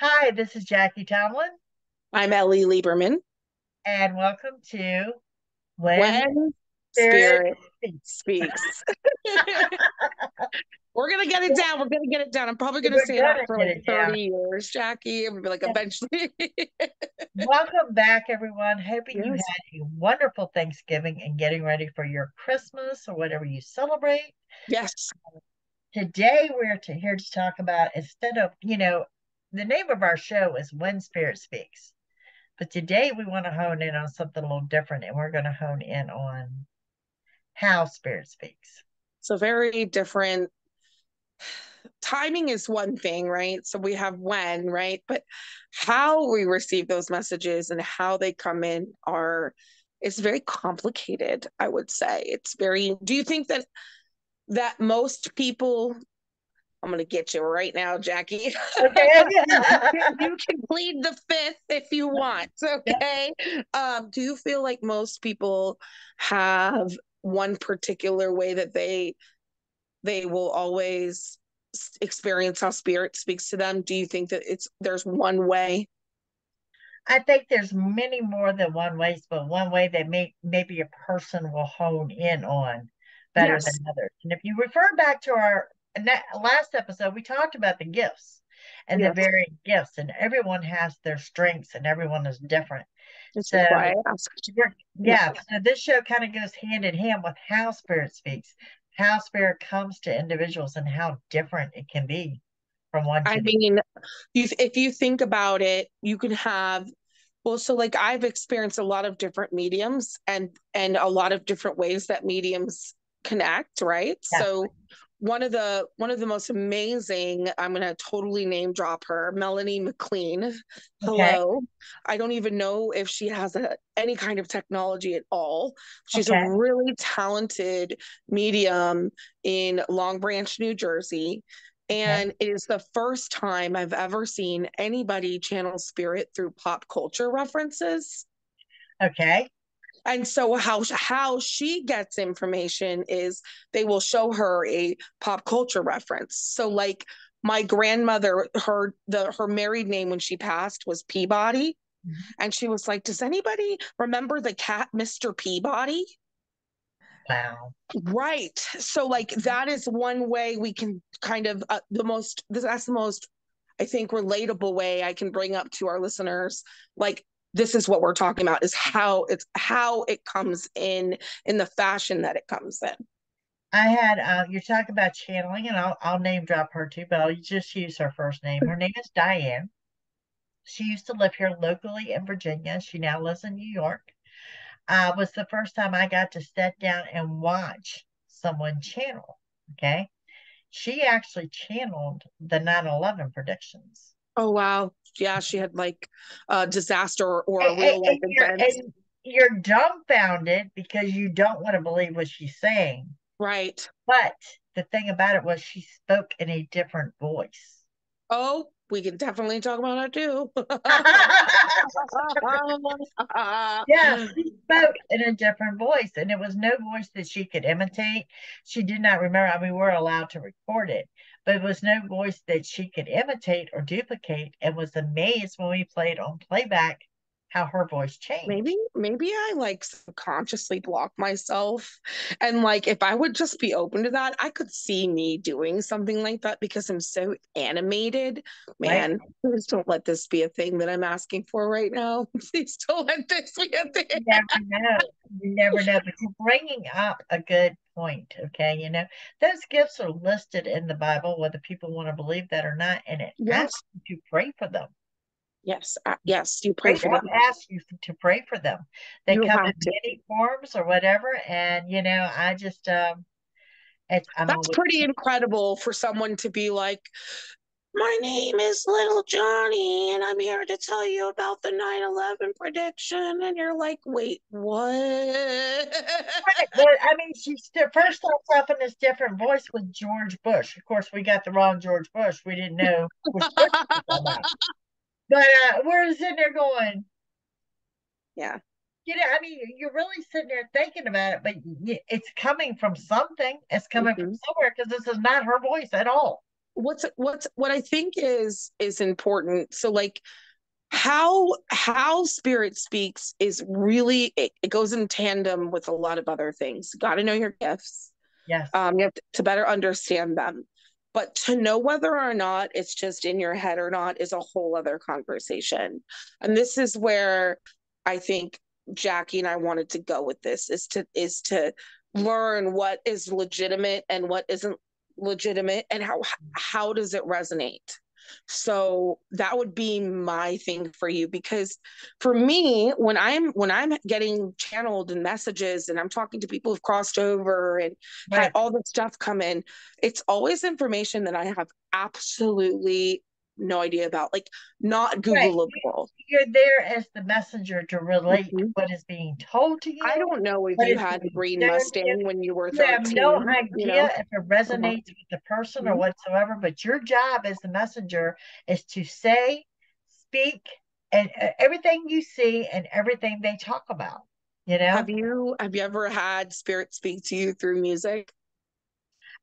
Hi, this is Jackie Tomlin, I'm Ellie Lieberman. and welcome to When When Spirit Spirit Speaks. speaks. We're gonna get it down. We're gonna get it down. I'm probably gonna We're say that gonna for get like it down. 30 years, Jackie. I'm gonna be like eventually. Welcome back, everyone. Hoping you Yes. had a wonderful Thanksgiving and getting ready for your Christmas or whatever you celebrate. Yes. Today, here to talk about instead of, the name of our show is When Spirit Speaks. But today we want to hone in on something a little different, and we're going to hone in on how Spirit speaks. So very different. Timing is one thing, right? So we have when, right? But how we receive those messages and how they come in are it's very complicated, I would say. It's very, do you think that most people, I'm gonna get you right now, Jackie. Okay. You can plead the fifth if you want. Okay. Do you feel like most people have one particular way that they will always experience how spirit speaks to them? Do you think that there's one way? I think there's many more than one ways, but one way that maybe a person will hone in on better Yes. than others. And if you refer back to our last episode, we talked about the gifts and the Yes. varied gifts, and everyone has their strengths and everyone is different. This is So, why I asked. Yeah. yeah, so this show kind of goes hand in hand with how spirit speaks, how spirit comes to individuals, and how different it can be from one I to the mean, if you think about it, you can have well, so like I've experienced a lot of different mediums and a lot of different ways that mediums connect, right? yeah. So one of the most amazing, I'm gonna totally name drop her, Melanie McLean. Okay. Hello. I don't even know if she has any kind of technology at all. She's a Okay. really talented medium in Long Branch, New Jersey. Okay. And it is the first time I've ever seen anybody channel spirit through pop culture references. Okay. And so how she gets information is they will show her a pop culture reference. So like my grandmother, her married name when she passed was Peabody. And she was like, does anybody remember the cat Mr. Peabody? Wow. Right. So like that is one way we can kind of that's the most I think relatable way I can bring up to our listeners. Like this is what we're talking about is how it comes in the fashion that it comes in. I had you're talking about channeling, and I'll name drop her too, but I'll just use her first name. Her name is Diane. She used to live here locally in Virginia. She now lives in New York. Was the first time I got to sit down and watch someone channel. Okay, she actually channeled the 9/11 predictions. Oh wow. Yeah, she had like a disaster or a And, real life and you're event. and you're dumbfounded because you don't want to believe what she's saying. Right. But the thing about it was she spoke in a different voice. Oh, we can definitely talk about that too. Yeah, she spoke in a different voice, and it was no voice that she could imitate. She did not remember. I mean, we're allowed to record it, but it was no voice that she could imitate or duplicate, and was amazed when we played on playback how her voice maybe changed. maybe I like subconsciously block myself, and like if I would just be open to that, I could see me doing something like that because I'm so animated. Right? Man, please don't let this be a thing that I'm asking for right now. Please don't let this be a thing. You never know. You never know. But you're bringing up a good point. Okay. Those gifts are listed in the Bible, whether people want to believe that or not, and it Yes. asks you to pray for them. Yes. Yes, you pray Right for now, them. ask you to pray for them. They You come in have to. many forms or whatever, and I just I'm That's always pretty incredible for someone to be like, my name is Little Johnny, and I'm here to tell you about the 9/11 prediction. And you're like, wait, what? right. Well, I mean, first starts off in this different voice with George Bush. Of course, we got the wrong George Bush. We didn't know which Bush we were talking about. But we're sitting there going, Yeah. I mean, you're really sitting there thinking about it, but it's coming from something. It's coming from Mhm. somewhere because this is not her voice at all. what I think is important. So like how spirit speaks is really it goes in tandem with a lot of other things. You got to know your gifts. Yes. You have to better understand them. But to know whether or not it's just in your head or not is a whole other conversation. And this is where I think Jackie and I wanted to go with this is to learn what is legitimate and what isn't legitimate and how does it resonate. So that would be my thing for you, because for me, when I'm getting channeled in messages and I'm talking to people who've crossed over and had Right. all this stuff come in, it's always information that I have absolutely no idea about, like not Right. Googleable. You're there as the messenger to relate Mhm. what is being told to I you, don't know if what you is had a being green shown to you. Mustang when you were You have no 13, you idea know? if it Uh-huh. resonates with the person or Mhm. whatsoever, but your job as the messenger is to say, speak, and everything you see and everything they talk about. You know, Have you ever had spirit speak to you through music?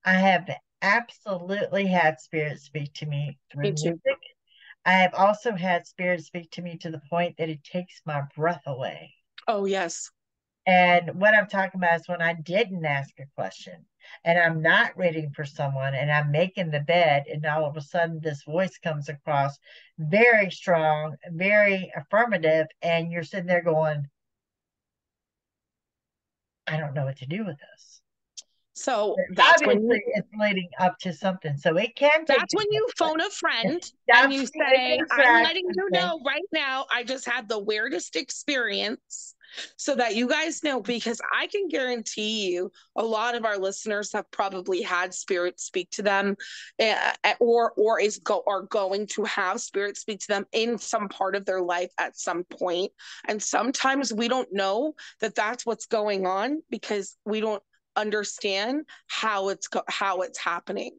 I have absolutely had spirits speak to me through Me too. music. I have also had spirits speak to me to the point that it takes my breath away. Oh, yes. And what I'm talking about is when I didn't ask a question and I'm not reading for someone and I'm making the bed, and all of a sudden this voice comes across very strong, very affirmative, and you're sitting there going, I don't know what to do with this. So But obviously, it's leading up to something. So it can take that's me when this you way. phone a It friend and stops you me in say, my I'm tracks letting and you say, know right now, I just had the weirdest experience, so that you guys know, because I can guarantee you a lot of our listeners have probably had spirit speak to them, or are going to have spirit speak to them in some part of their life at some point. And sometimes we don't know that that's what's going on because we don't understand how it's happening.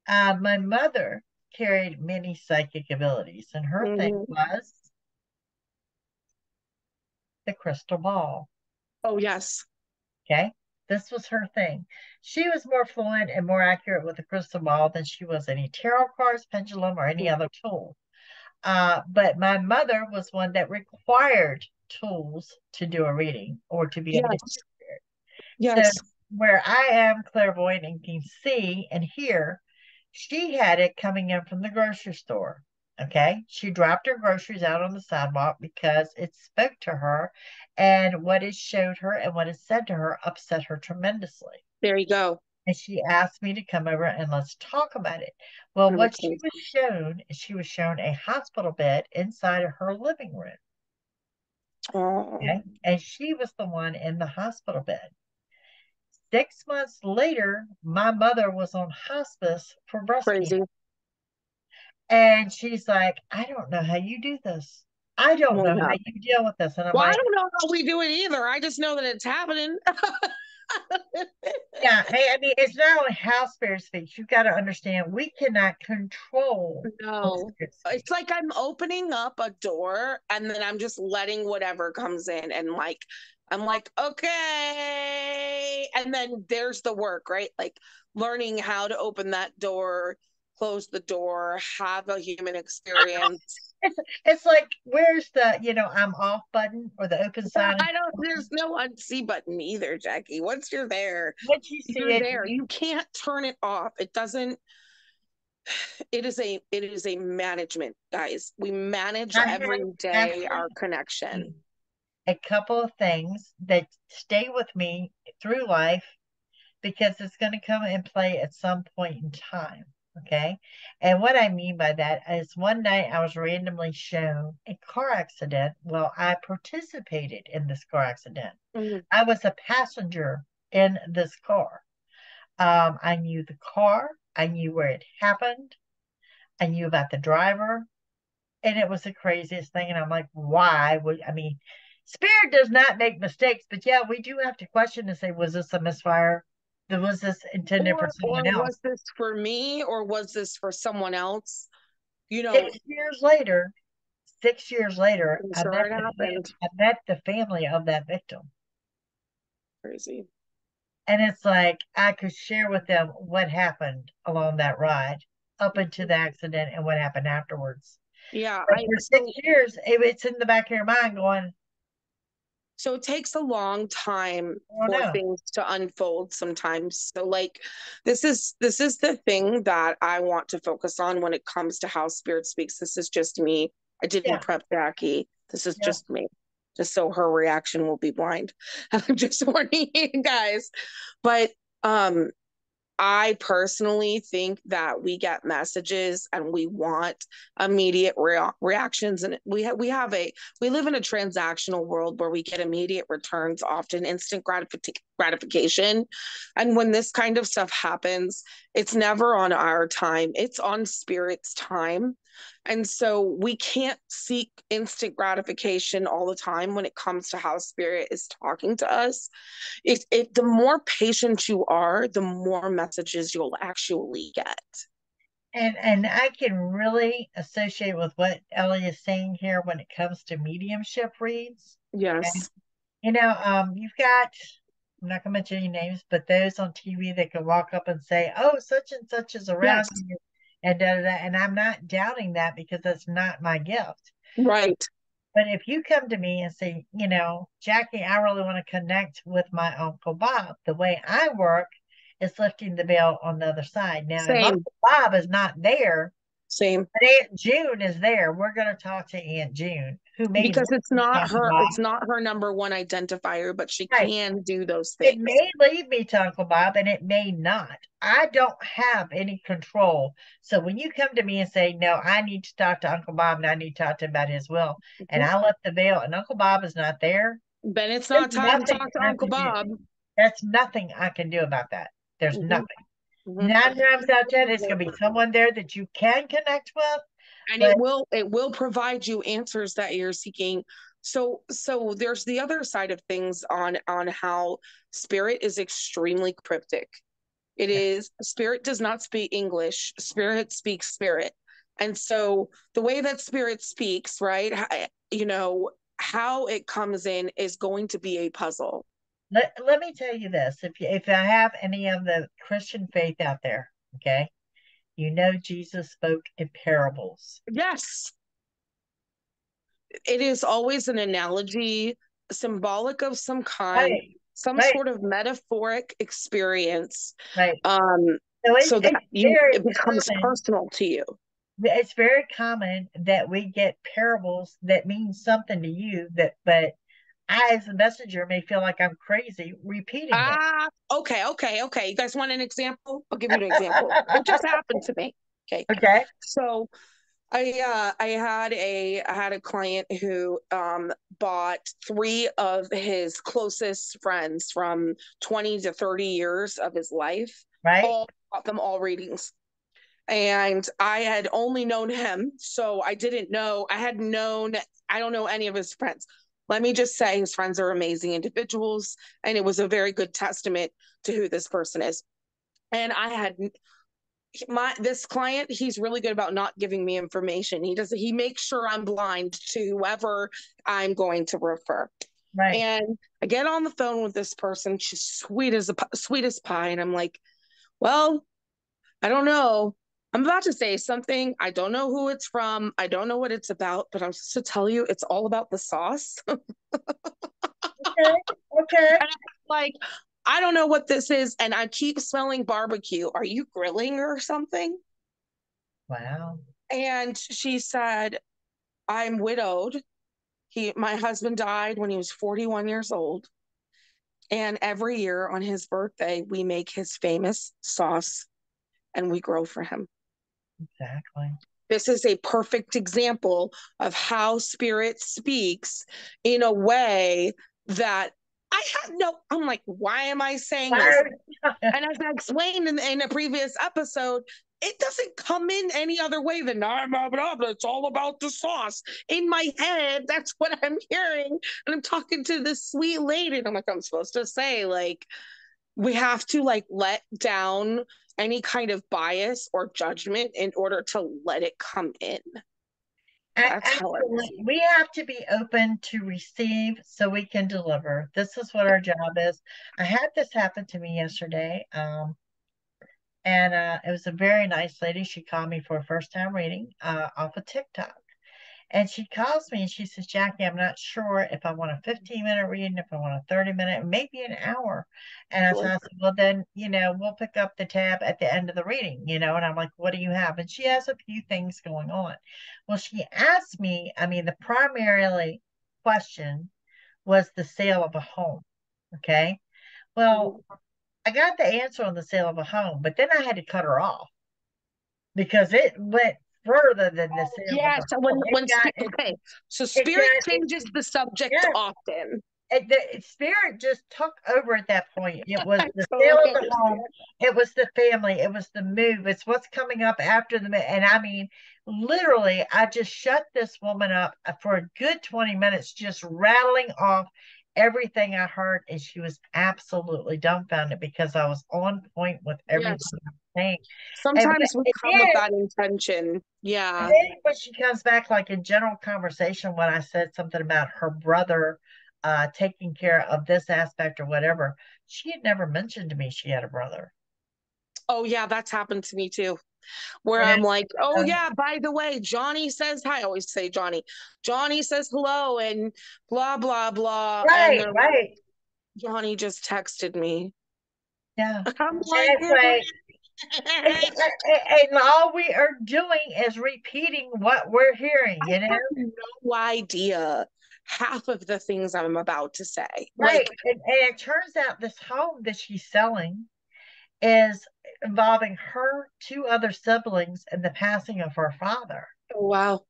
my mother carried many psychic abilities, and her thing Mhm. was the crystal ball. Oh, yes. Okay. This was her thing. She was more fluent and more accurate with the crystal ball than she was any tarot cards, pendulum, or any other tool. But my mother was one that required tools to do a reading or to be able to Yes. hear it. So Yes. where I am clairvoyant and can see and hear, she had it coming in from the grocery store. Okay. She dropped her groceries out on the sidewalk because it spoke to her, and what it showed her and what it said to her upset her tremendously. There you go. And she asked me to come over and let's talk about it. Well, Oh, what that's she nice. was shown is she was shown a hospital bed inside of her living room. Oh, Okay. And she was the one in the hospital bed. 6 months later, my mother was on hospice for breast cancer. crazy. And she's like, I don't know how you do this. I don't Well, know yeah. how you deal with this. And I'm Well, I like, don't know how we do it either. I just know that it's happening. yeah, hey, I mean, it's not only how spirit speaks, you've got to understand we cannot control what No. spirit It's speaks. like I'm opening up a door and then I'm just letting whatever comes in, and like I'm like, okay. And then there's the work, right? Like learning how to open that door, close the door, have a human experience. It's like, where's the, I'm off button or the open sign? I don't, there's no unsee button either, Jackie. Once Once you see you're it, there. You can't turn it off. It doesn't, it is a management, guys. We manage I every have day our connection. absolutely a couple of things that stay with me through life because it's going to come and play at some point in time. Okay. And what I mean by that is one night I was randomly shown a car accident. Well, I participated in this car accident. Mhm. I was a passenger in this car. I knew the car, I knew where it happened, I knew about the driver, and it was the craziest thing. And I'm like, why would, I mean, spirit does not make mistakes, but yeah, we do have to question and say, was this a misfire? Was this intended for Or someone else? was this for me or was this for someone else? You know, 6 years later, 6 years later, I'm sure it happened. I met the family of that victim. Crazy. And it's like I could share with them what happened along that ride. up into the accident and what happened afterwards. Yeah, But for 6 years, it's in the back of your mind going, so it takes a long time I don't for know. things to unfold sometimes. So like this is the thing that I want to focus on when it comes to how spirit speaks. This is just me. I didn't Yeah, prep Jackie. This is yeah. just me. Just so her reaction will be blind. I'm just warning you guys. But um I personally think that we get messages and we want immediate reactions, and we live in a transactional world where we get immediate returns, often instant gratification. And when this kind of stuff happens, it's never on our time; it's on spirit's time. And so we can't seek instant gratification all the time when it comes to how spirit is talking to us. The more patient you are, the more messages you'll actually get. And I can really associate with what Ellie is saying here when it comes to mediumship reads. Okay. Yes. You've got, I'm not gonna mention any names, but those on TV that can walk up and say, "Oh, such and such is around Yes. you," and da da da. And I'm not doubting that because that's not my gift. Right. But if you come to me and say, Jackie, I really want to connect with my Uncle Bob, the way I work is lifting the veil on the other side. Now, if Same. Uncle Bob is not there, Same. but Aunt June is there, we're going to talk to Aunt June, who may Because leave me to Uncle Bob. it's not her number one identifier, but she Right. can do those It things. may lead me to Uncle Bob and it may not. I don't have any control. So when you come to me and say, "No, I need to talk to Uncle Bob and I need to talk to him about his will," and Mhm. I lift the veil and Uncle Bob is not there, Then it's there's not time to nothing talk to I Uncle can do. Bob. There's nothing I can do about that. There's Mhm. nothing. Mhm. 9 times out of 10, it's going to be someone there that you can connect with, And but it will provide you answers that you're seeking. So there's the other side of things on how spirit is extremely cryptic. It yeah, is spirit does not speak English. Spirit speaks spirit. And so the way that spirit speaks, right? How it comes in is going to be a puzzle. let me tell you this. If I have any of the Christian faith out there, okay, Jesus spoke in parables. Yes, it is always an analogy, symbolic of some kind, Right, some right, sort of metaphoric experience, right. um, So so that very it becomes common. personal to you. It's very common that we get parables that mean something to you but I, as a messenger, may feel like I'm crazy repeating it. Okay. You guys want an example? I'll give you an example. It just happened to me. Okay. Okay, So I had a client who bought three of his closest friends from 20 to 30 years of his life, right, all bought them all readings. And I had only known him, so I don't know any of his friends. Let me just say his friends are amazing individuals, and it was a very good testament to who this person is. And I had my this client, he's really good about not giving me information. He makes sure I'm blind to whoever I'm going to refer. right. And I get on the phone with this person. She's sweet as pie, and I'm like, well, I don't know. I'm about to say something. I don't know who it's from. I don't know what it's about, but I'm supposed to tell you it's all about the sauce. Okay, okay. And I'm like, I don't know what this is. And I keep smelling barbecue. Are you grilling or something? Wow. And she said, I'm widowed. My husband died when he was 41 years old. And every year on his birthday, we make his famous sauce and we grow for him. Exactly. This is a perfect example of how spirit speaks in a way that I'm like, why am I saying this? Wow. And as I explained in a previous episode, it doesn't come in any other way than blah, blah, blah. It's all about the sauce. In my head, that's what I'm hearing. And I'm talking to this sweet lady. And I'm like, I'm supposed to say, like, we have to like let down any kind of bias or judgment in order to let it come in. That's how I Absolutely. receive. We have to be open to receive so we can deliver. This is what our job is. I had this happen to me yesterday. And it was a very nice lady. She called me for a first time reading off of TikTok. And she calls me and she says, Jackie, I'm not sure if I want a 15-minute reading, if I want a 30-minute, maybe an hour. And I said, well, then, we'll pick up the tab at the end of the reading, and I'm like, what do you have? And she has a few things going on. Well, she asked me, the primarily question was the sale of a home. Okay. Well, I got the answer on the sale of a home, but then I had to cut her off because it went further than the sale of Yeah, a so home. okay, so It spirit got it, changes the subject yes, often. the spirit just took over at that point. It was I the sale totally of the home, understand. it was the family, it was the move, it's what's coming up after the move. And literally, I just shut this woman up for a good 20 minutes, just rattling off everything I heard, and she was absolutely dumbfounded because I was on point with everything Yes, I was saying. sometimes we And come with that intention. Yeah. then when she comes back, like in general conversation, when I said something about her brother taking care of this aspect or whatever, she had never mentioned to me she had a brother. Oh yeah, that's happened to me too. Where You know, I'm like, oh uh, yeah, by the way, Johnny says hi. I always say Johnny. Johnny says hello and blah blah blah. And right, they're like, right, Johnny just texted me. yeah. I'm And like, it's like, and all we are doing is repeating what we're hearing. I have no idea half of the things I'm about to say. Right. Like, And it turns out this home that she's selling is involving her two other siblings and the passing of her father. oh, wow,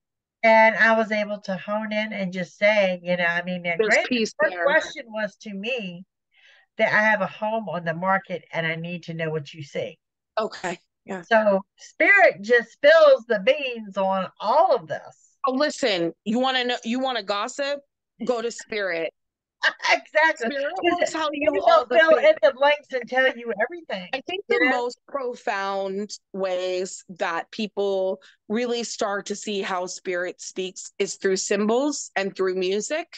And I was able to hone in and just say, now, there's granted, peace her there. question was to me that I have a home on the market and I need to know what you see. Okay. Yeah. So spirit just spills the beans on all of this. Oh, listen, you want to know, you want to gossip? Go to Spirit. Exactly. Spirit will Because tell you maybe all they'll the fill things. in the blanks and tell you everything. I think You the know? most profound ways that people really start to see how spirit speaks is through symbols and through music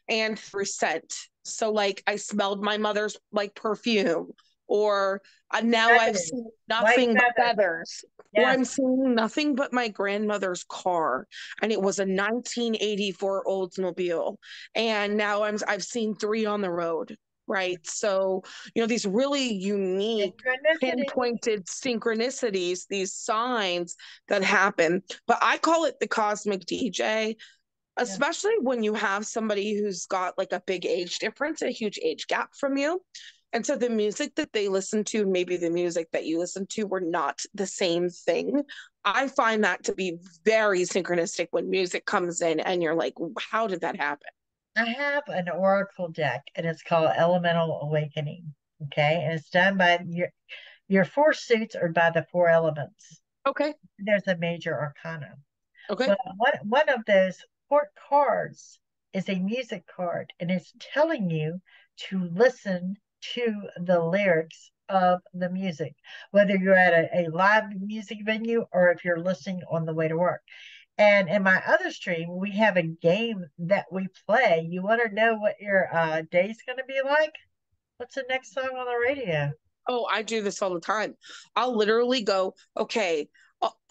and through scent. So, like, I smelled my mother's like perfume, or now I've Feathers, seen white nothing but feathers. feathers, or Yes. I'm seeing nothing but my grandmother's car, and it was a 1984 Oldsmobile, and now I've seen three on the road. Right. So, these really unique Synchronicity. pinpointed synchronicities, these signs that happen. But I call it the cosmic DJ, Yeah. especially when you have somebody who's got like a big age difference, a huge age gap from you. And so the music that they listen to, maybe the music that you listen to, were not the same thing. I find that to be very synchronistic when music comes in and you're like, how did that happen? I have an oracle deck and it's called Elemental Awakening. Okay. And it's done by your four suits or by the four elements. Okay. There's a major arcana. Okay. Well, one of those court cards is a music card, and it's telling you to listen to the lyrics of the music, whether you're at a live music venue or if you're listening on the way to work. And in my other stream, we have a game that we play. You want to know what your day's going to be like? What's the next song on the radio? Oh, I do this all the time. I'll literally go, okay,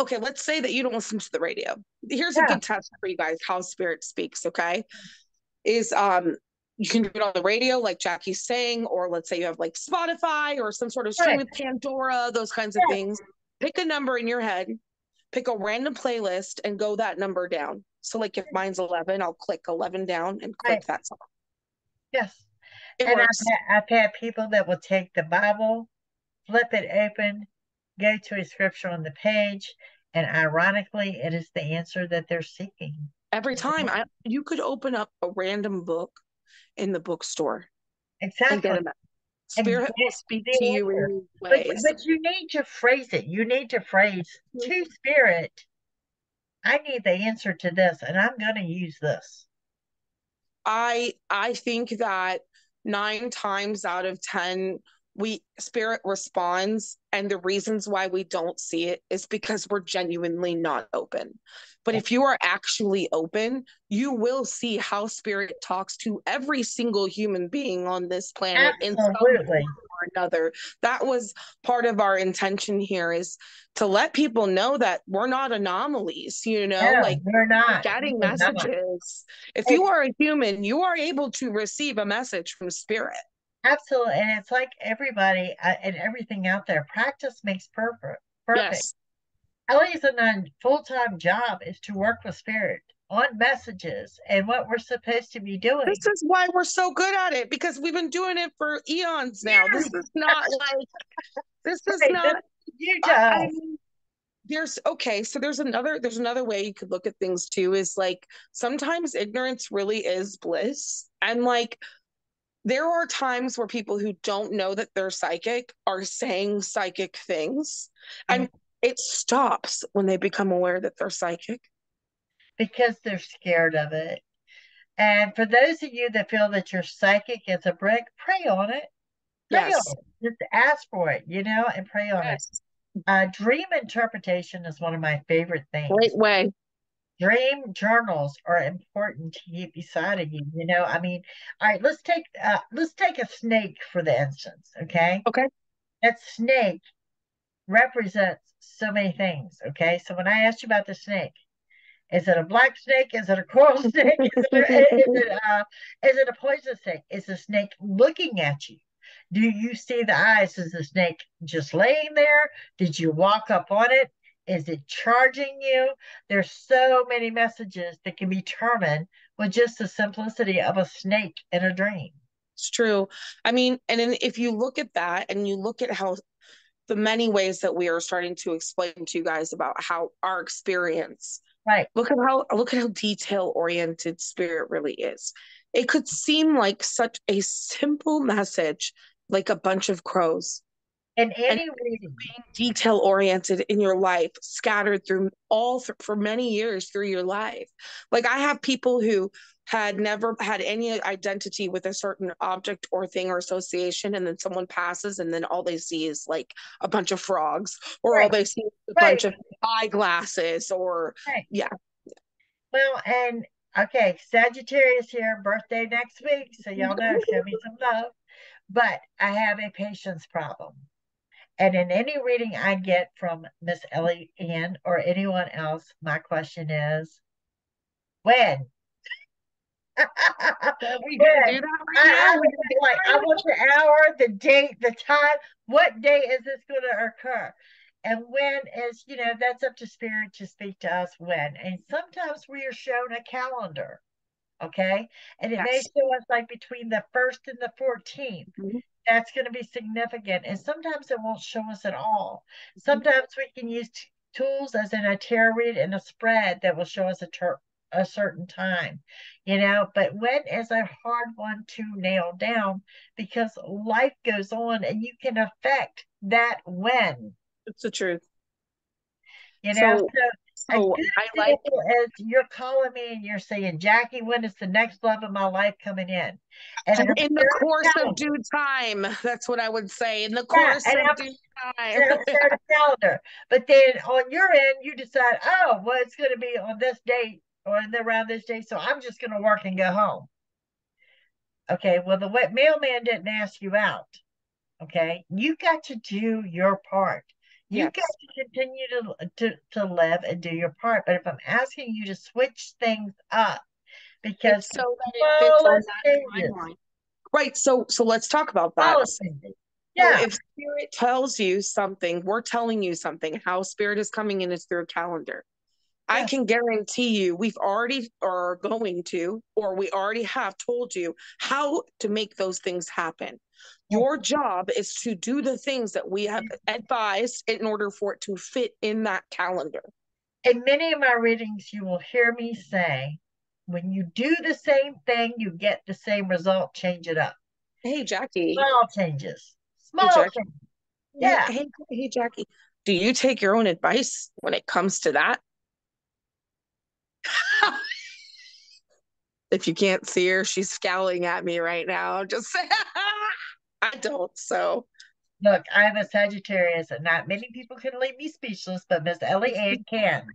okay, let's say that you don't listen to the radio. Here's a Yeah, good test for you guys how spirit speaks, okay? Is you can do it on the radio, like Jackie's saying, or let's say you have like Spotify or some sort of stream right. with Pandora, those kinds of Yeah, things. Pick a number in your head, pick a random playlist, and go that number down. So, like if mine's 11, I'll click 11 down and right. click that song. Yes. It And works. I've had people that will take the Bible, flip it open, go to a scripture on the page, and ironically, it is the answer that they're seeking. Every time you could open up a random book in the bookstore and get Exactly. a message. And Spirit will get speak to the you in answer. these But ways. but you need to phrase it. You need to phrase to spirit, I need the answer to this, and I'm gonna use this. I think that 9 times out of 10, we spirit responds And the reasons why we don't see it is because we're genuinely not open. But if you are actually open, you will see how spirit talks to every single human being on this planet in some Absolutely. form or another. That was part of our intention here, is to let people know that we're not anomalies, No, like we're we're not. getting We're not. messages. If And you are a human, you are able to receive a message from spirit. absolutely. And it's like everybody and everything out there, practice makes perfect. Perfect. Yes. Ellie's a full-time job is to work with spirit on messages and what we're supposed to be This doing. is why we're so good at it, because we've been doing it for eons now. Yeah, This is not like, this is right. This not, is new to I us. mean, okay, so there's another way you could look at things too, is like sometimes ignorance really is bliss. And like there are times where people who don't know that they're psychic are saying psychic things. Mhm. And it stops when they become aware that they're psychic. Because they're scared of it. And for those of you that feel that you're psychic as a brick, pray on it. Pray on Yes. it. Just ask for it, and pray on it. Yes. Dream interpretation is one of my favorite Great things. way. Dream journals are important to keep beside of you. I mean, all right, let's take a snake for the instance, okay? Okay. That snake represents so many things, okay? So when I asked you about the snake, is it a black snake? Is it a coral snake? Is it a poison snake? Is the snake looking at you? Do you see the eyes? Is the snake just laying there? Did you walk up on it? Is it charging you? There's so many messages that can be determined with just the simplicity of a snake in a dream. It's true. I mean, and then if you look at that and you look at how the many ways that we are starting to explain to you guys about how our experience, Right. look at how detail oriented spirit really is. It could seem like such a simple message, like a bunch of crows, In and any reading, detail oriented in your life, scattered through for many years through your life. Like I have people who had never had any identity with a certain object or thing or association, and then someone passes, and then all they see is like a bunch of frogs, or all right, they see is a right, bunch of eyeglasses, or right. yeah. Well, and okay, Sagittarius here, birthday next week, so y'all know, show me some love. But I have a patience problem. And in any reading I get from Miss Ellie Ann or anyone else, my question is when? Are we gonna When? do that right now? I We want gonna I want the hour, the date, the time. What day is this going to occur? And when is, that's up to spirit to speak to us when. And sometimes we are shown a calendar, okay? And it may Yes. show us like between the 1st and the 14th. Mhm. That's going to be significant. And sometimes it won't show us at all. Mhm. Sometimes we can use tools as in a tarot read and a spread that will show us a certain time, but when is a hard one to nail down because life goes on and you can affect that when, It's the truth. So, so a so good I like example is you're calling me and you're saying, Jackie, when is the next love of my life coming in? And I'm in the sharing course a of calendar. due time. That's what I would say. In the Yeah, course and of I'm due time. and I'm sharing a calendar. But then on your end, you decide, oh, well, it's going to be on this date or around this date, so I'm just going to work and go home. Okay, well, the mailman didn't ask you out. Okay, you got to do your part. You got Yes. to continue to live and do your part. But if I'm asking you to switch things up because It's the so that it fits smallest on that changes, timeline. Right. So let's talk about that. smallest changes, So yeah, if spirit tells you something, we're telling you something. How spirit is coming in is through a calendar. I yeah. can guarantee you we've already are going to, or we already have told you how to make those things happen. Your job is to do the things that we have advised in order for it to fit in that calendar. In many of my readings, you will hear me say, when you do the same thing, you get the same result. Change it up. Hey, Jackie. Small changes. Hey, Small Jackie. changes. Hey, Yeah. hey, hey, Jackie. Do you take your own advice when it comes to that? If you can't see her, she's scowling at me right now. Just say, I don't. So Look, I'm a Sagittarius, and not many people can leave me speechless, but Miss Ellie Ann can.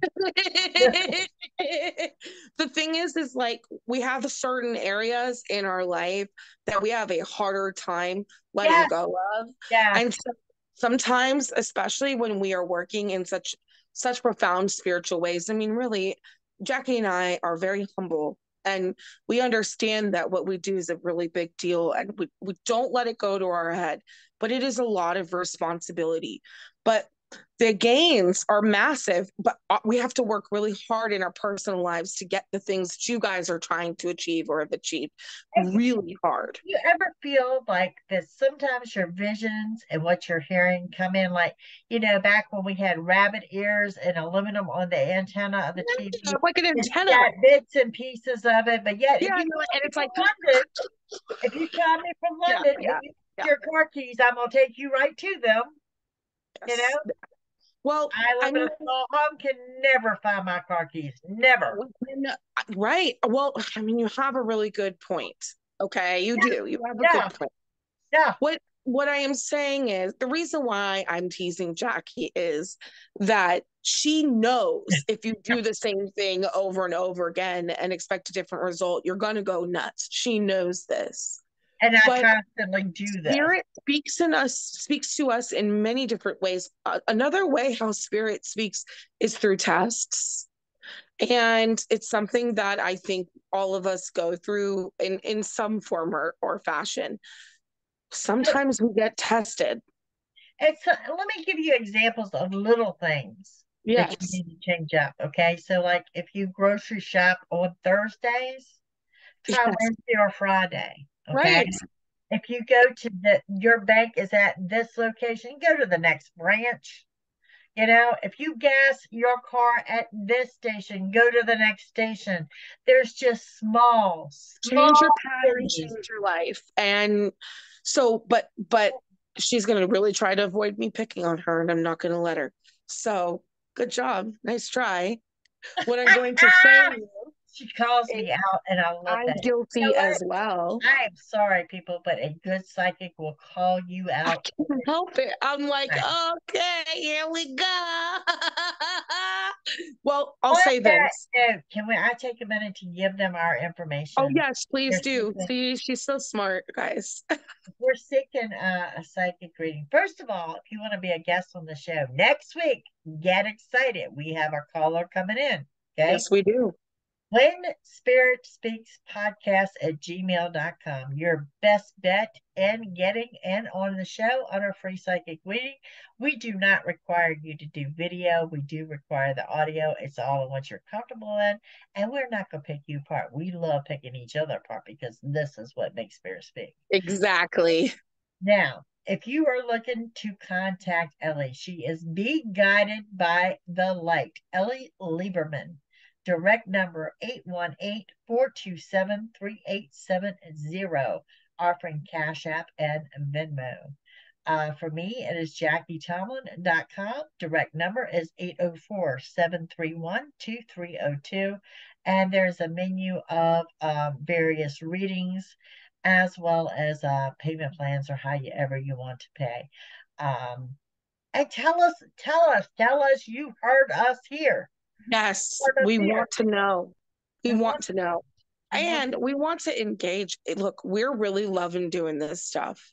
The thing is like we have certain areas in our life that we have a harder time letting Yes, go of. yes. And so sometimes, especially when we are working in such profound spiritual ways, I mean, really, Jackie and I are very humble and we understand that what we do is a really big deal and we don't let it go to our head, but it is a lot of responsibility. But the gains are massive, but we have to work really hard in our personal lives to get the things that you guys are trying to achieve or have achieved really hard. You ever feel like that sometimes your visions and what you're hearing come in like, back when we had rabbit ears and aluminum on the antenna of the Yeah, TV, like an and you antenna. got bits and pieces of it. But yet, if Yeah, you and call me it's from like, London, if you call me from yeah, London and yeah, you need yeah. your car keys, I'm gonna take you right to them. You Yes. know, Well, I I live in mean, a small home, can never find my car keys. Never. right. Well, I mean, you have a really good point. Okay, you Yeah, do. You have a yeah, good point. yeah. What I am saying is the reason why I'm teasing Jackie is that she knows if you do the same thing over and over again and expect a different result, you're gonna go nuts. She knows this. And I But constantly do this. spirit speaks to us in many different ways. Another way how spirit speaks is through tests. And it's something that I think all of us go through in some form or fashion. Sometimes we get tested. Let me give you examples of little things that you Yes. need to change up. Okay. So, like if you grocery shop on Thursdays, try Yes. Wednesday or Friday. Okay. Right. If you go to your bank is at this location, go to the next branch. If you gas your car at this station, go to the next station. There's just small, Change your small pattern, things. change your life. And so, but she's gonna really try to avoid me picking on her, and I'm not gonna let her. So good job. Nice try. What I'm going to say She calls is me out, and I love I'm that. You know guilty what? as well. I am sorry, people, but a good psychic will call you I out. can't help it. I'm like, okay, here we go. Well, I'll On say that this. note, I take a minute to give them our Oh, information? yes, please They're do. seeking, See, she's so smart, guys. we're seeking a psychic reading. First of all, if you want to be a guest on the show next week, get excited. We have our caller coming in. Okay. Yes, we do. When Spirit Speaks Podcast at gmail.com. Your best bet in getting in on the show on our free psychic reading. We do not require you to do video. We do require the audio. It's all in what you're comfortable in. And we're not going to pick you apart. We love picking each other apart because this is what makes Spirit speak. Exactly. Now, if you are looking to contact Ellie, she is Be Guided by the Light. Ellie Lieberman. Direct number 818-427-3870, offering Cash App and Venmo. For me, it is JackieTomlin.com. Direct number is 804-731-2302. And there's a menu of various readings as well as payment plans or however you want to pay. And tell us you heard us here. Yes, Heard us we here. want to know. We We want want, to know. we want And we want to engage. Look, we're really loving doing this stuff.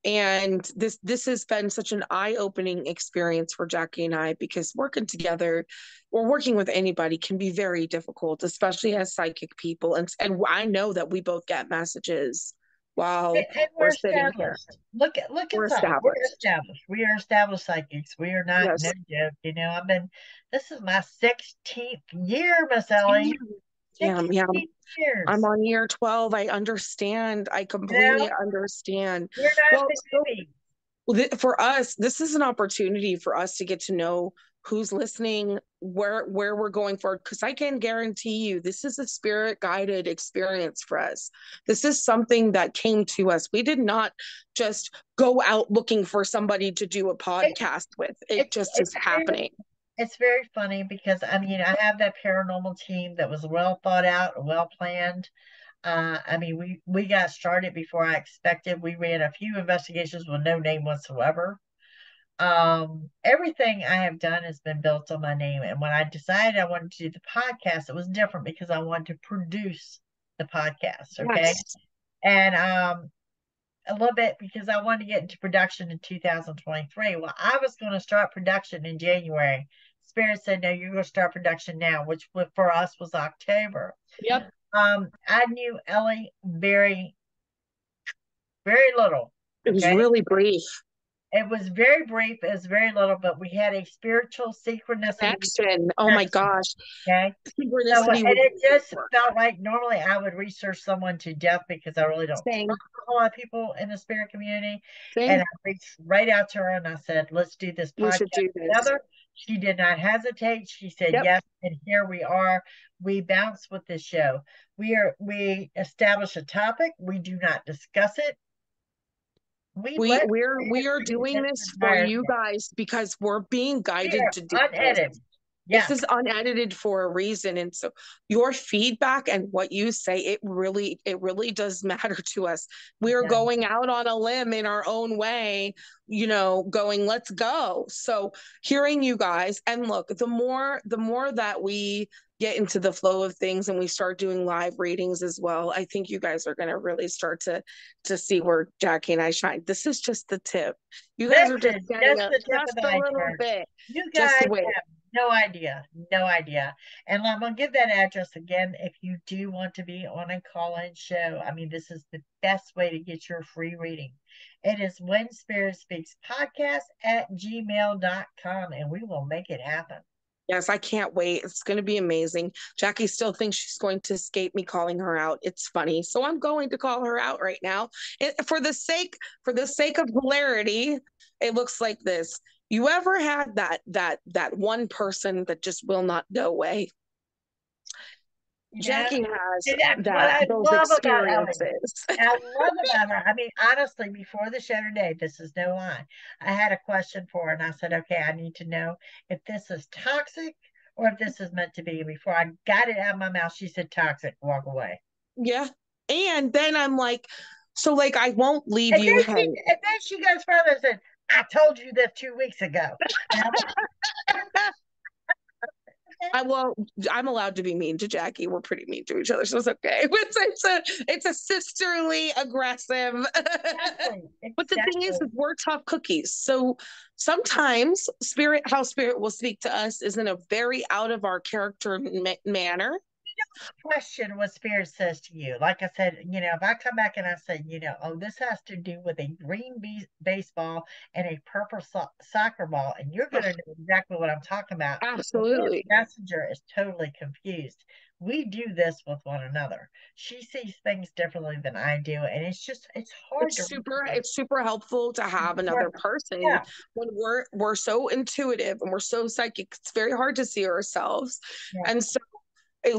And this has been such an eye-opening experience for Jackie and I because working together or working with anybody can be very difficult, especially as psychic people. And I know that we both get messages while and we're we're sitting here. established. Look We're inside. We're established. established. We are established psychics. We are not no Yes. joke. This is my 16th year, Miss Damn, Ellie. damn, yeah. 16 I'm years. on year 12. I understand. I You know, completely understand. we're not Well, the so newbies. for us, this is an opportunity for us to get to know who's listening, where we're going forward. Because I can guarantee you, this is a spirit guided experience for us. This is something that came to us. We did not just go out looking for somebody to do a It, podcast with. It it's just it's is very happening. it's very funny because I have that paranormal team that was well thought out, well planned. I mean, we got started before I expected. We ran a few investigations with no name whatsoever. Everything I have done has been built on my name. And when I decided I wanted to do the podcast, it was different because I wanted to produce the podcast. Okay. Yes. And a little bit because I wanted to get into production in 2023. Well, I was going to start production in January. Spirit said, no, you're going to start production now, which for us was October. Yep. I knew Ellie very, very little. It was Okay. really brief. It was very brief, it was very little, but we had a spiritual synchronicity Connection. Oh my connection. gosh. Okay. So, Synchronicity and was it just felt like normally I would research someone to death because I really don't talk same. to a lot of people in the spirit community. And Same. I reached right out to her and I said, let's do this We should podcast do this. together. She did not hesitate. She said Yep. yes, and here we are. We bounce with this show. We establish a topic. We do not discuss it. We let We are doing this this for entire you thing. guys because we're being We guided are to do this. unedited. This Yes. is unedited for a reason. And so your feedback and what you say, it really does matter to us. We're Yeah. going out on a limb in our own way, you know, going, let's go. So hearing you guys, and look, the more that we get into the flow of things and we start doing live readings as well, I think you guys are going to really start to see where Jackie and I shine. This is just the tip. You guys are just Listen, getting just the tip of just the a little iceberg. bit. You Just guys wait. have no idea, no idea. And I'm gonna give that address again if you do want to be on a call-in show. I mean, this is the best way to get your free reading. It is When Spirit Speaks Podcast at gmail.com, and we will make it happen. Yes, I can't wait. It's going to be amazing. Jackie still thinks she's going to escape me calling her out. It's funny. So I'm going to call her out right now. For the sake of hilarity, it looks like this. You ever had that one person that just will not go away? You know, Jackie has and that's what I those love about Ellie. experiences. I love about her. I mean, honestly, before the show today, this is no lie. I had a question for her, and I said, okay, I need to know if this is toxic or if this is meant to be. And before I got it out of my mouth, she said, toxic, walk away. Yeah. And then I'm like, so like I won't leave And you then hanging. she goes further and said, I told you this 2 weeks ago. I'm allowed to be mean to Jackie. We're pretty mean to each other, so it's okay. It's a sisterly aggressive. Exactly. But the thing is, Exactly. we're tough cookies. So sometimes how spirit will speak to us is in a very out of our character manner. Question what spirit says to you. Like I said, if I come back and I say, oh, this has to do with a green baseball and a purple soccer ball, and you're going to know exactly what I'm talking about. But this Absolutely. messenger is totally confused. We do this with one another. She sees things differently than I do, and it's hard to read. It's super helpful to have another person Yeah, when we're so intuitive and we're so psychic. It's very hard to see ourselves. yeah. And so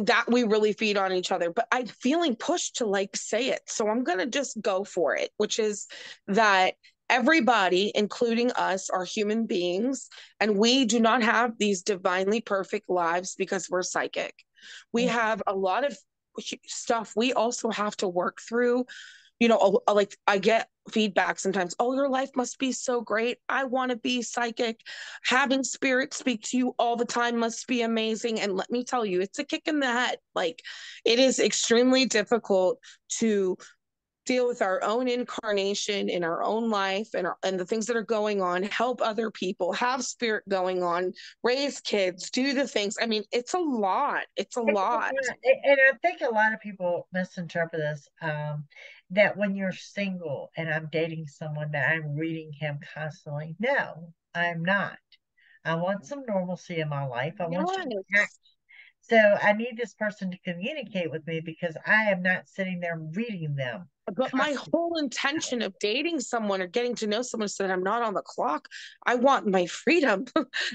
that we really feed on each other, but I'm feeling pushed to like say it, so I'm gonna just go for it, which is that everybody, including us, are human beings, and we do not have these divinely perfect lives because we're psychic. We Yeah. have a lot of stuff we also have to work through. Like I get feedback sometimes, oh, your life must be so great. I want to be psychic. Having spirit speak to you all the time must be amazing. And let me tell you, it's a kick in the head. Like, it is extremely difficult to deal with our own incarnation in our own life and the things that are going on, help other people, have spirit going on, raise kids, do the things. I mean, it's a lot. It's a lot. And I think a lot of people misinterpret this, that when you're single and I'm dating someone that I'm reading him constantly. No, I'm not. I want some normalcy in my life. I want you to act. Yes. So I need this person to communicate with me because I am not sitting there reading them But my constantly. whole intention of dating someone or getting to know someone so that I'm not on the clock, I want my freedom.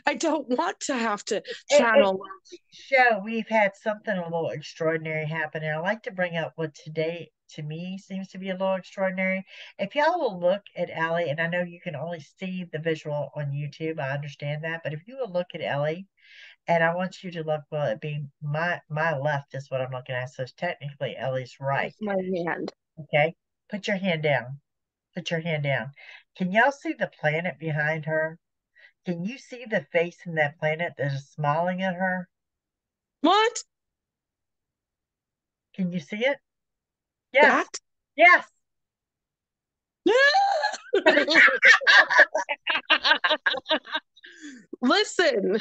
I don't want to have to And channel. each show, we've had something a little extraordinary happen. And I like to bring up what today, to me, seems to be a little extraordinary. If y'all will look at Ellie, and I know you can only see the visual on YouTube, I understand that. But if you will look at Ellie, And I want you to look, well, it be my left is what I'm looking at. So it's technically Ellie's right. With my hand. Okay. Put your hand down. Put your hand down. Can y'all see the planet behind her? Can you see the face in that planet that is smiling at her? What? Can you see it? Yes. That? Yes. Listen.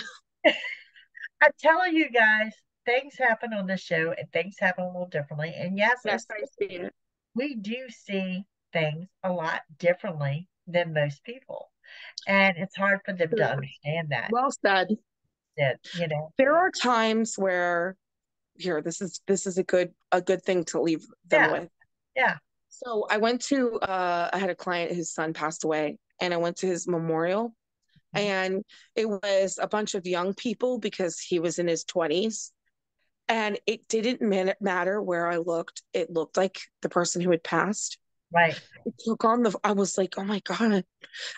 I'm telling you guys, things happen on this show and things happen a little differently. And yes, Yes, I see it. we do see things a lot differently than most people. And it's hard for them to understand that. Well said. That, you know, There are times where here, this is a good thing to leave them yeah, with. yeah. So I went to I had a client, his son passed away, and I went to his memorial, and it was a bunch of young people because he was in his 20s. And it didn't matter where I looked. It looked like the person who had passed. Right. It took on I was like, oh my God.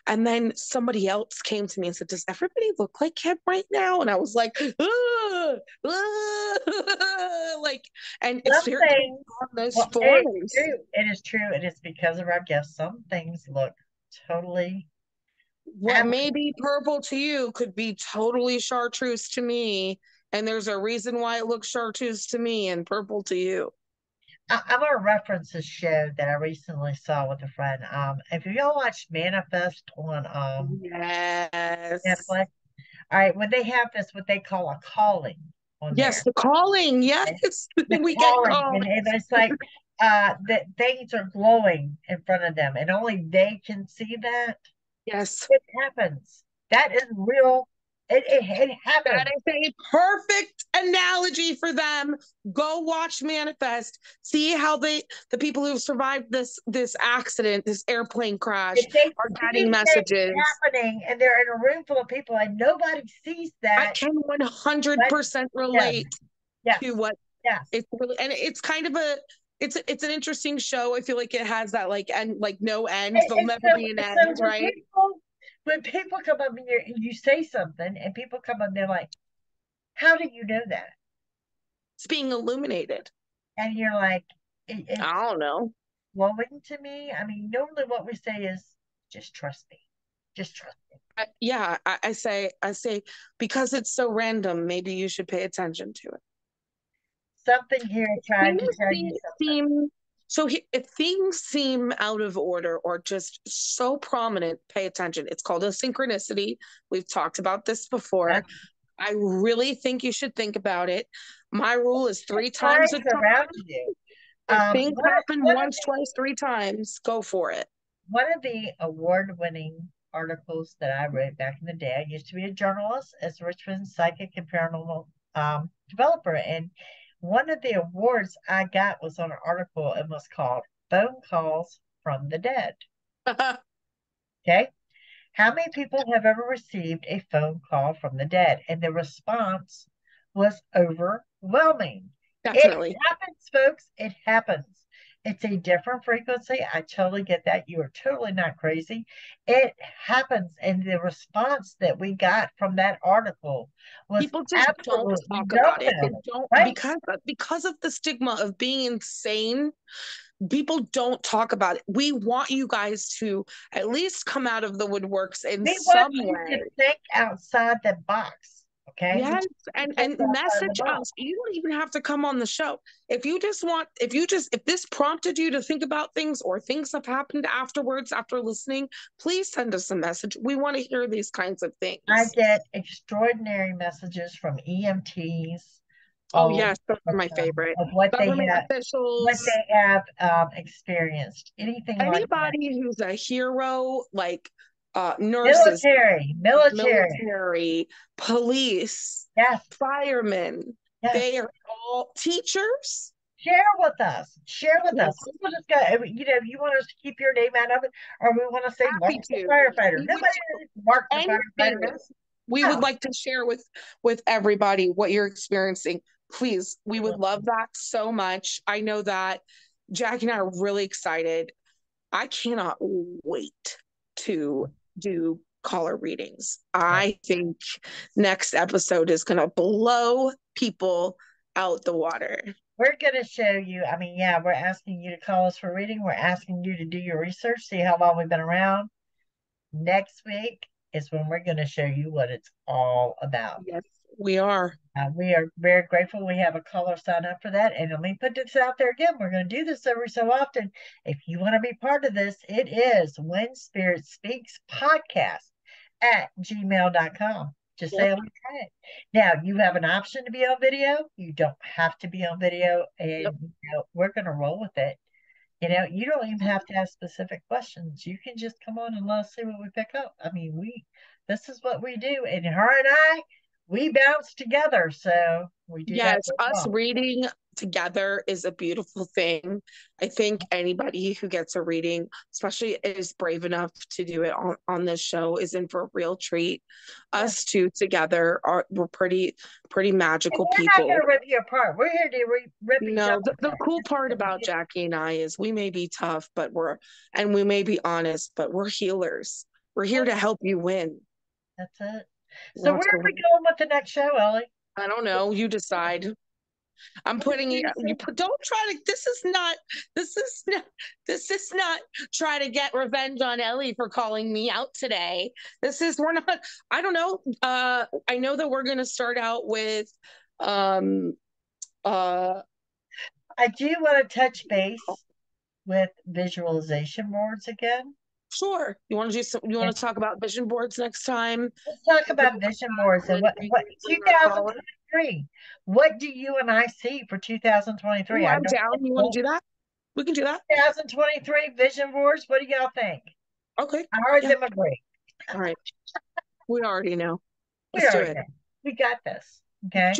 And then somebody else came to me and said, does everybody look like him right now? And I was like, ah, ah, like, and it's Some very things, on those well, it is forms. true. It is true. It is because of our gifts. Some things look totally What ab- may be purple to you could be totally chartreuse to me. And there's a reason why it looks chartreuse to me and purple to you. I'm gonna reference a show that I recently saw with a friend. If y'all watch Manifest on Yes. Netflix, all right, when they have this, what they call a calling on Yes, there, the calling. Yes, okay? The we get calling, called. and it's like that things are glowing in front of them, and only they can see that. Yes. It happens. That is real. It That happens. is a perfect analogy for them. Go watch Manifest. See how the people who've survived this accident, this airplane crash, If they are see getting things messages. happening and they're in a room full of people and nobody sees I that, can but 100% yes, relate to yes, what yes. it's really, and it's kind of it's an interesting show. I feel like it has that like end, like no end. There'll And never be an so end, right? when people come up and you say something and people come up, they're like, "How do you know that?" It's being illuminated. And you're like, I "It's don't know. flowing to me." I mean, normally what we say is, "Just trust me, just trust me." Yeah, I say because it's so random, maybe you should pay attention to it. Something here trying Things to tell you something. if things seem out of order or just so prominent, pay attention. It's called a synchronicity. We've talked about this before. That's I really think you should think about it. My rule is three times a signs charm. around you. If things One of, happen one of once, twice, three times, go for it. one of the award-winning articles that I wrote back in the day, I used to be a journalist as a Richmond psychic and paranormal developer. And one of the awards I got was on an article and was called Phone Calls from the Dead. Okay. How many people have ever received a phone call from the dead? And the response was overwhelming. It Definitely. happens, folks. It happens. It's a different frequency. I totally get that. You are totally not crazy. It happens. And the response that we got from that article was People just don't absolutely talk about it. They dumbfounding, don't right? because of the stigma of being insane. People don't talk about it. We want you guys to at least come out of the woodworks in We want some you to way. think outside the box. Okay. We Yes, want you to think and outside the message box. us. You don't even have to come on the show. If this prompted you to think about things or things have happened afterwards after listening, please send us a message. We want to hear these kinds of I things. get extraordinary messages from EMTs Oh of, yes, those are my favorite. of Government what officials, they have experienced, anything like that. anybody who's a hero, like nurses, Military, military, police, yes, firemen, yes. they are all teachers. Share with us. Share with us. Yes, We will just go, if you want us to keep your name out of it, or we want to say Mark happy the to. firefighter. We would Nobody knows who Mark the anything. firefighter is. We would No. like to share with everybody what you're experiencing. Please, we would love that so much. I know that Jackie and I are really excited. I cannot wait to do caller readings. I think next episode is going to blow people out the water. We're going to show you. I mean, yeah, we're asking you to call us for reading. We're asking you to do your research, see how long we've been around. Next week is when we're going to show you what it's all about. Yes, we are. We are very grateful we have a caller sign up for that. And let me put this out there again. We're going to do this every so often. If you want to be part of this, it is When Spirit Speaks Podcast at gmail.com. Just say, okay. Now, you have an option to be on video. You don't have to be on video. And we're going to roll with it. You don't even have to ask specific questions. You can just come on and let us see what we pick up. I mean, this is what we do. And her and I, we bounce together. So we do that. Yes, us reading together is a beautiful thing. I think anybody who gets a reading, especially is brave enough to do it on this show, is in for a real treat. Us two together we're pretty magical people. We're not gonna rip you apart. We're here to rip each other apart. The cool part about Jackie and I is we may be tough, but we may be honest, but we're healers. We're here to help you win. That's it. So where are we going with the next show, Ellie? I don't know. You decide. I'm putting you don't try to this is not try to get revenge on Ellie for calling me out today. We're not, I don't know. I know that we're gonna start out with I do want to touch base with visualization boards again. Sure. You want to talk about vision boards next time? Let's talk about vision boards and what 2023. What do you and I see for 2023? I'm down. You want to do that? We can do that. 2023 vision boards. What do y'all think? Okay. I heard them agree. All right. We already know. Let's do it. We got this. Okay.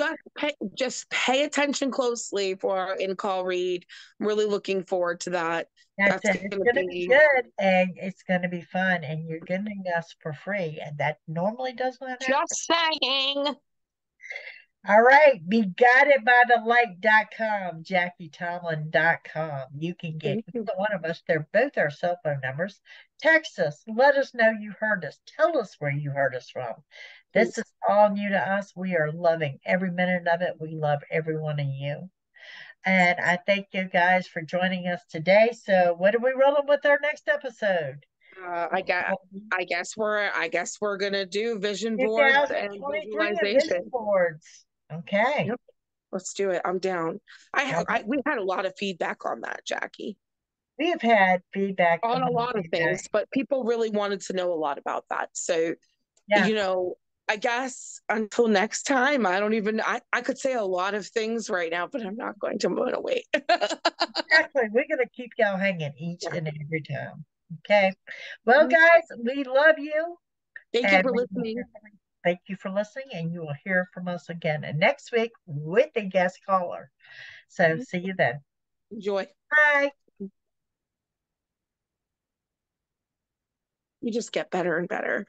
Just pay attention closely for our in-call read. I'm really looking forward to that. That's it. It's going to be good and it's going to be fun and you're getting us for free and that normally does not happen. Just saying. All right. Be guided by the light.com, JackieTomlin.com. You can get either one of us. They're both our cell phone numbers. Text us. Let us know you heard us. Tell us where you heard us from. This is all new to us. We are loving every minute of it. We love every one of you. And I thank you guys for joining us today. So what are we rolling with our next episode? I guess we're gonna do vision boards and visualization. Vision boards. Okay. Yep. Let's do it. I'm down. We had a lot of feedback on that, Jackie. We have had feedback on a lot of things, but people really wanted to know a lot about that. So, I guess until next time, I could say a lot of things right now, but I'm not going to. I'm going to wait. Exactly. We're going to keep y'all hanging each and every time. Okay. Well, guys, we love you. Thank you for listening. Thank you for listening, and you will hear from us again next week with a guest caller. So see you then. Enjoy. Bye. You just get better and better.